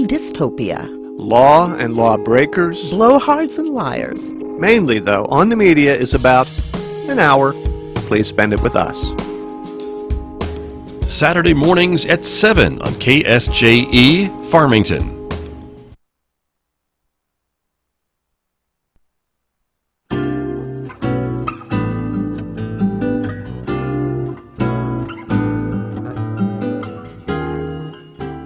Dystopia. Law and lawbreakers. Blowhards and liars. Mainly, though, On the Media is about an hour. Please spend it with us. Saturday mornings at 7 on KSJE Farmington.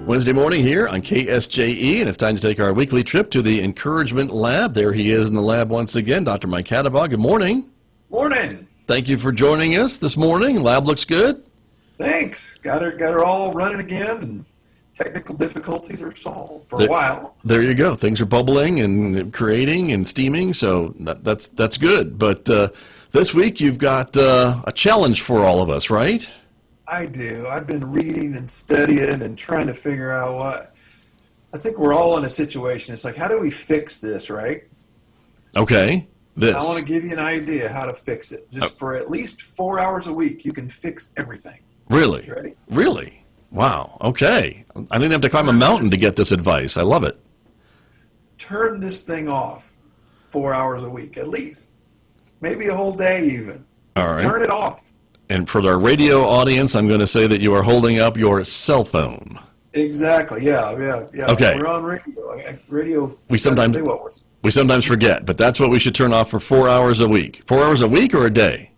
Wednesday morning here on KSJE, and it's time to take our weekly trip to the Encouragement Lab. There he is in the lab once again, Dr. Mike Catterbaugh. Good morning. Morning. Thank you for joining us this morning. Lab looks good. Thanks. Got her all running again, and technical difficulties are solved for a while. There you go. Things are bubbling and creating and steaming, so that's good. But this week you've got a challenge for all of us, right? I do. I've been reading and studying and trying to figure out what. I think we're all in a situation. It's like, how do we fix this, right? Okay. I want to give you an idea how to fix it. Just for at least 4 hours a week, you can fix everything. Really? You ready? Really? Wow. Okay. I didn't have to climb a mountain to get this advice. I love it. Turn this thing off 4 hours a week, at least. Maybe a whole day even. Just All right. Turn it off. And for our radio audience, I'm going to say that you are holding up your cell phone. Exactly. Yeah. Okay. We're on radio. Radio. We sometimes say what we're. We sometimes forget, but that's what we should turn off for 4 hours a week. 4 hours a week or a day?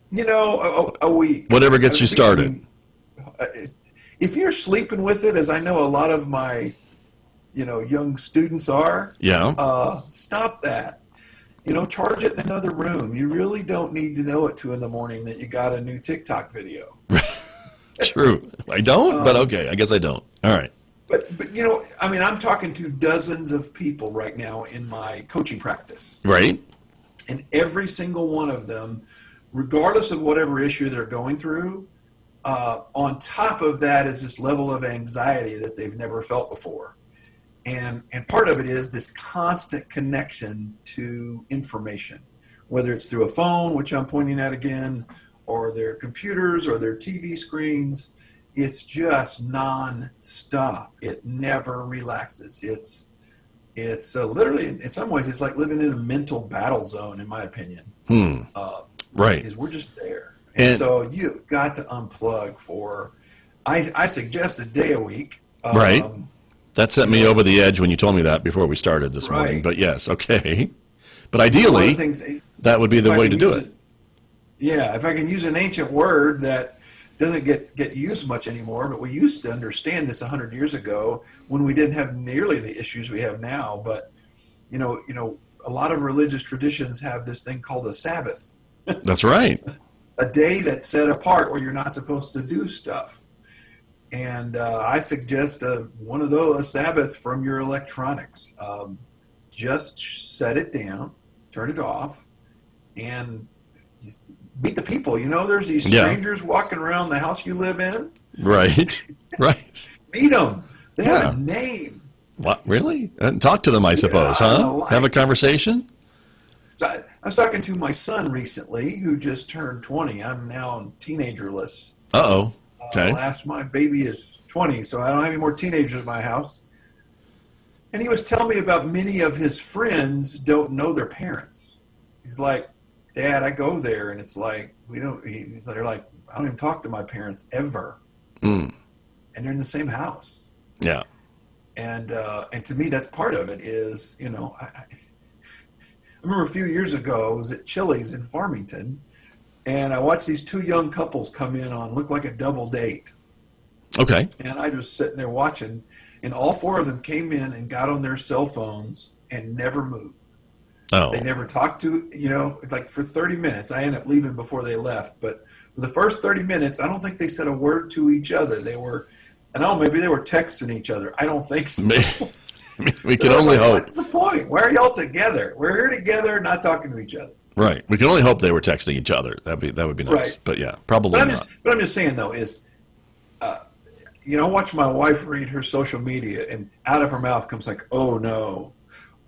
You know, a week. Whatever gets you started. If you're sleeping with it, as I know a lot of my, young students are. Yeah. Stop that. Charge it in another room. You really don't need to know at 2 a.m. that you got a new TikTok video. True. I don't, but okay. I guess I don't. All right. But I'm talking to dozens of people right now in my coaching practice. Right. And every single one of them, regardless of whatever issue they're going through, on top of that is this level of anxiety that they've never felt before. And part of it is this constant connection to information, whether it's through a phone, which I'm pointing at again, or their computers or their TV screens. It's just non-stop. It never relaxes. It's literally, in some ways, it's like living in a mental battle zone, in my opinion. Right. Because we're just there. And so you've got to unplug for, I suggest a day a week. Right. That set me over the edge when you told me that before we started this morning. Right. But yes, okay. But ideally, that would be the way to do it. Yeah, if I can use an ancient word that doesn't get used much anymore, but we used to understand this 100 years ago when we didn't have nearly the issues we have now. But, a lot of religious traditions have this thing called a Sabbath. That's right. A day that's set apart where you're not supposed to do stuff. And I suggest one of those, a Sabbath from your electronics. Just set it down, turn it off, and meet the people. There's these strangers walking around the house you live in. Right, right. Meet them. They have a name. What, really? And talk to them, I suppose, huh? Have a conversation? So I was talking to my son recently, who just turned 20. I'm now teenagerless. Uh-oh. Okay. My baby is 20, so I don't have any more teenagers in my house. And he was telling me about many of his friends don't know their parents. He's like, Dad, I go there, and it's like, they're like, I don't even talk to my parents ever. And they're in the same house. Yeah. And to me, that's part of it is, I remember a few years ago, I was at Chili's in Farmington, and I watched these two young couples come in on looked like a double date. Okay. And I was sitting there watching, and all four of them came in and got on their cell phones and never moved. Oh. They never talked to, like for 30 minutes. I ended up leaving before they left. But for the first 30 minutes, I don't think they said a word to each other. Maybe they were texting each other. I don't think so. We can only hope. What's the point? Why are y'all together? We're here together, not talking to each other. Right. We can only hope they were texting each other. That would be nice. Right. But yeah, probably not. But I'm just saying though is, I watch my wife read her social media, and out of her mouth comes like, "Oh no,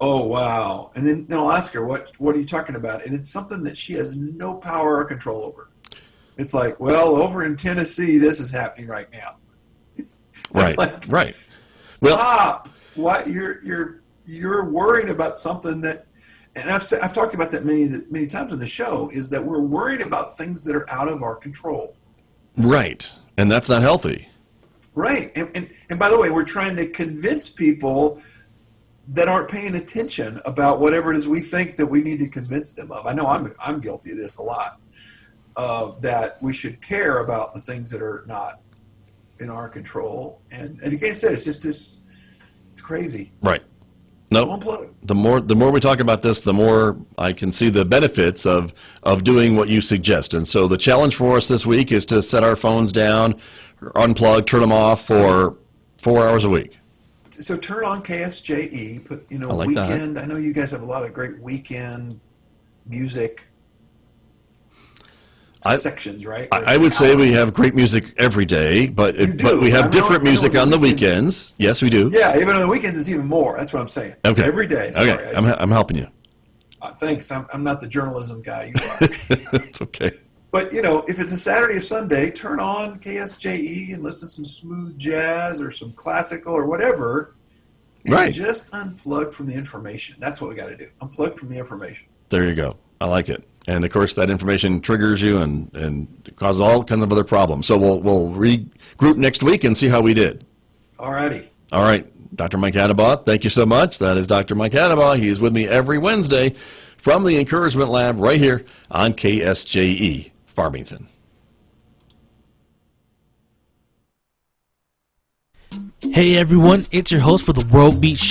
oh wow," and then I'll ask her, "What are you talking about?" And it's something that she has no power or control over. It's like, well, over in Tennessee, this is happening right now. Right. Right. Well, Stop. Why you're worried about something that, and I've talked about that many times on the show, is that we're worried about things that are out of our control. right. And that's not healthy. Right. And by the way, we're trying to convince people that aren't paying attention about whatever it is we think that we need to convince them of. I know I'm guilty of this a lot, that we should care about the things that are not in our control. And again, I said, it's just this, it's crazy. Right. No. Unplug. The more we talk about this, the more I can see the benefits of doing what you suggest. And so the challenge for us this week is to set our phones down, unplug, turn them off for 4 hours a week. So turn on KSJE, put, I like that. weekend. I know you guys have a lot of great weekend music sections, right? I would say we have great music every day, but we have different music on the weekends. Yes, we do. Yeah, even on the weekends, it's even more. That's what I'm saying. Okay. Every day. Sorry. Okay, I'm helping you. Thanks. I'm not the journalism guy. You are. It's okay. But, if it's a Saturday or Sunday, turn on KSJE and listen to some smooth jazz or some classical or whatever. And Right. just unplug from the information. That's what we got to do. Unplug from the information. There you go. I like it. And of course, that information triggers you and causes all kinds of other problems. So we'll regroup next week and see how we did. All righty. All right, Dr. Mike Attabaugh, thank you so much. That is Dr. Mike Attabaugh. He is with me every Wednesday from the Encouragement Lab right here on KSJE Farmington. Hey everyone, it's your host for the World Beat